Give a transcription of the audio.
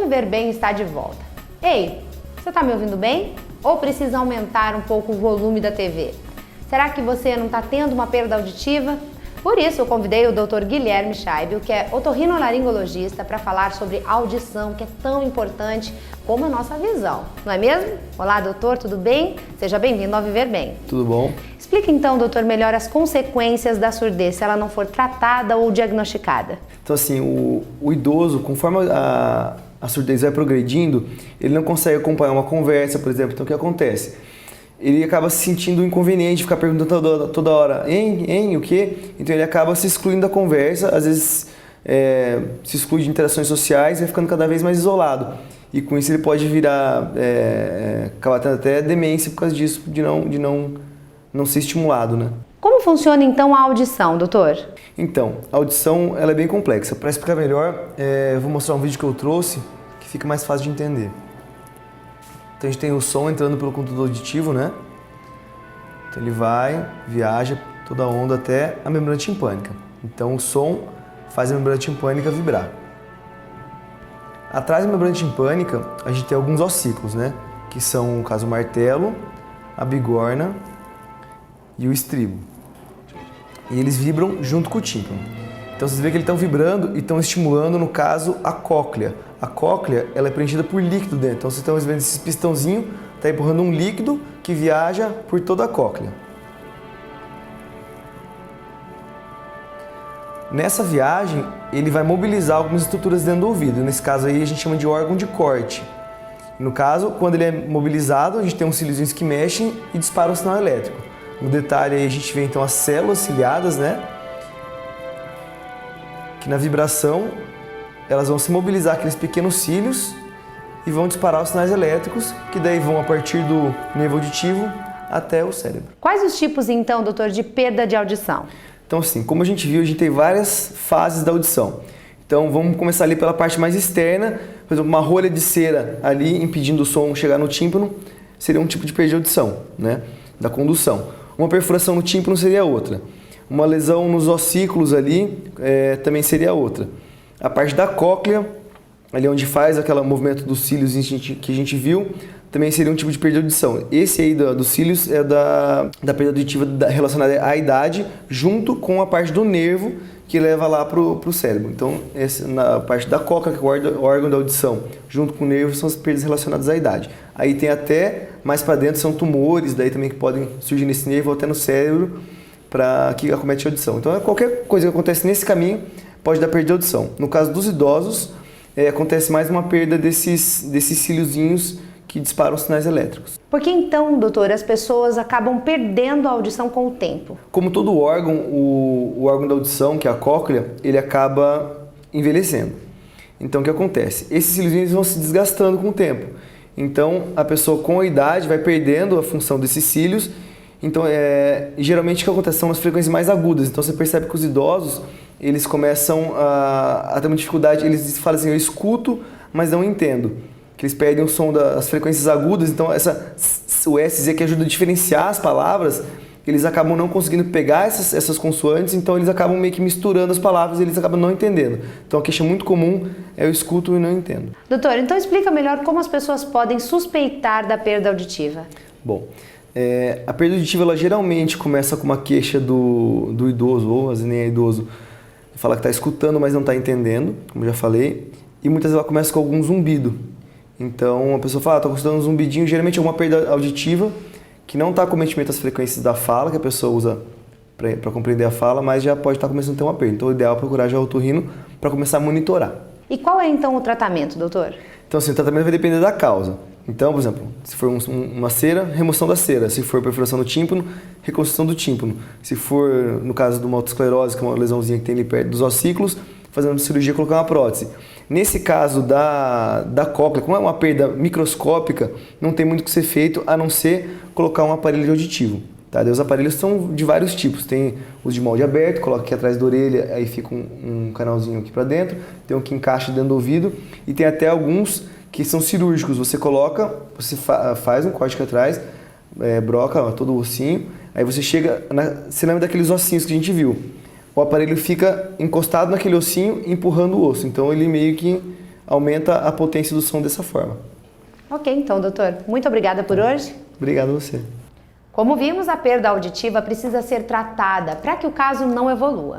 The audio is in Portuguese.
Viver Bem está de volta. Ei, você está me ouvindo bem? Ou precisa aumentar um pouco o volume da TV? Será que você não está tendo uma perda auditiva? Por isso, eu convidei o Dr. Guilherme Scheibel, que é otorrinolaringologista, para falar sobre audição, que é tão importante como a nossa visão, não é mesmo? Olá, doutor, tudo bem? Seja bem-vindo ao Viver Bem. Tudo bom? Explica então, doutor, melhor as consequências da surdez, se ela não for tratada ou diagnosticada. Então, assim, o idoso, conforme a surdez vai progredindo, ele não consegue acompanhar uma conversa, por exemplo. Então, o que acontece? Ele acaba se sentindo inconveniente, ficar perguntando toda hora, o quê? Então ele acaba se excluindo da conversa, às vezes se exclui de interações sociais e vai ficando cada vez mais isolado. E com isso ele pode virar, acabar tendo até demência por causa disso, de não ser estimulado, né? Como funciona então a audição, doutor? Então, a audição ela é bem complexa. Para explicar melhor, eu vou mostrar um vídeo que eu trouxe que fica mais fácil de entender. Então a gente tem o som entrando pelo conduto auditivo, né? Então ele viaja toda a onda até a membrana timpânica. Então o som faz a membrana timpânica vibrar. Atrás da membrana timpânica a gente tem alguns ossículos, né? Que são, no caso, o martelo, a bigorna e o estribo. E eles vibram junto com o tímpano. Então vocês veem que eles estão vibrando e estão estimulando, no caso, a cóclea. A cóclea ela é preenchida por líquido dentro. Então vocês estão vendo esse pistãozinho, está empurrando um líquido que viaja por toda a cóclea. Nessa viagem, ele vai mobilizar algumas estruturas dentro do ouvido. Nesse caso aí a gente chama de órgão de corte. No caso, quando ele é mobilizado, a gente tem uns cíliozinhos que mexem e disparam o sinal elétrico. No detalhe aí a gente vê então as células ciliadas, né? Que na vibração elas vão se mobilizar aqueles pequenos cílios e vão disparar os sinais elétricos, que daí vão a partir do nervo auditivo até o cérebro. Quais os tipos então, doutor, de perda de audição? Então assim, como a gente viu, a gente tem várias fases da audição. Então vamos começar ali pela parte mais externa, por exemplo, uma rolha de cera ali impedindo o som chegar no tímpano, seria um tipo de perda de audição, né? Da condução. Uma perfuração no tímpano seria outra. Uma lesão nos ossículos ali também seria outra. A parte da cóclea, ali onde faz aquele movimento dos cílios que a gente viu, também seria um tipo de perda de audição. Esse aí dos cílios é da perda auditiva relacionada à idade, junto com a parte do nervo que leva lá para o cérebro. Então, na parte da cóclea, que é o órgão da audição, junto com o nervo, são as perdas relacionadas à idade. Aí tem até, mais para dentro, são tumores, daí também que podem surgir nesse nervo ou até no cérebro, que acomete a audição. Então, qualquer coisa que acontece nesse caminho pode dar perda de audição. No caso dos idosos, acontece mais uma perda desses cíliozinhos que disparam os sinais elétricos. Por que então, doutor, as pessoas acabam perdendo a audição com o tempo? Como todo órgão, o órgão da audição, que é a cóclea, ele acaba envelhecendo. Então, o que acontece? Esses cíliozinhos vão se desgastando com o tempo. Então, a pessoa com a idade vai perdendo a função desses cílios. Então, geralmente o que acontece são as frequências mais agudas. Então, você percebe que os idosos, eles começam a ter uma dificuldade, eles falam assim, eu escuto, mas não entendo. Que eles perdem o som das frequências agudas, então o SZ que ajuda a diferenciar as palavras, eles acabam não conseguindo pegar essas consoantes, então eles acabam meio que misturando as palavras e eles acabam não entendendo. Então a queixa muito comum é eu escuto e não entendo. Doutor, então explica melhor como as pessoas podem suspeitar da perda auditiva. Bom, a perda auditiva ela geralmente começa com uma queixa do idoso, ou às vezes nem é idoso, fala que está escutando, mas não está entendendo, como já falei, e muitas vezes ela começa com algum zumbido. Então a pessoa fala, estou escutando um zumbidinho, geralmente é uma perda auditiva que não está acometimento às frequências da fala, que a pessoa usa para compreender a fala, mas já pode estar começando a ter uma perda. Então o ideal é procurar já o otorrino para começar a monitorar. E qual é então o tratamento, doutor? Então assim, o tratamento vai depender da causa. Então, por exemplo, se for uma cera, remoção da cera. Se for perfuração do tímpano, reconstrução do tímpano. Se for, no caso de uma autoesclerose, que é uma lesãozinha que tem ali perto dos ossículos, fazendo uma cirurgia, colocar uma prótese. Nesse caso da cóclea, como é uma perda microscópica, não tem muito o que ser feito a não ser colocar um aparelho auditivo. Tá? Os aparelhos são de vários tipos. Tem os de molde aberto, coloca aqui atrás da orelha, aí fica um canalzinho aqui para dentro. Tem um que encaixa dentro do ouvido e tem até alguns que são cirúrgicos. Você coloca, você faz um corte aqui atrás, broca todo o ossinho, aí você chega, você lembra daqueles ossinhos que a gente viu. O aparelho fica encostado naquele ossinho, empurrando o osso. Então ele meio que aumenta a potência do som dessa forma. Ok, então, doutor. Muito obrigada por hoje. Obrigado a você. Como vimos, a perda auditiva precisa ser tratada para que o caso não evolua.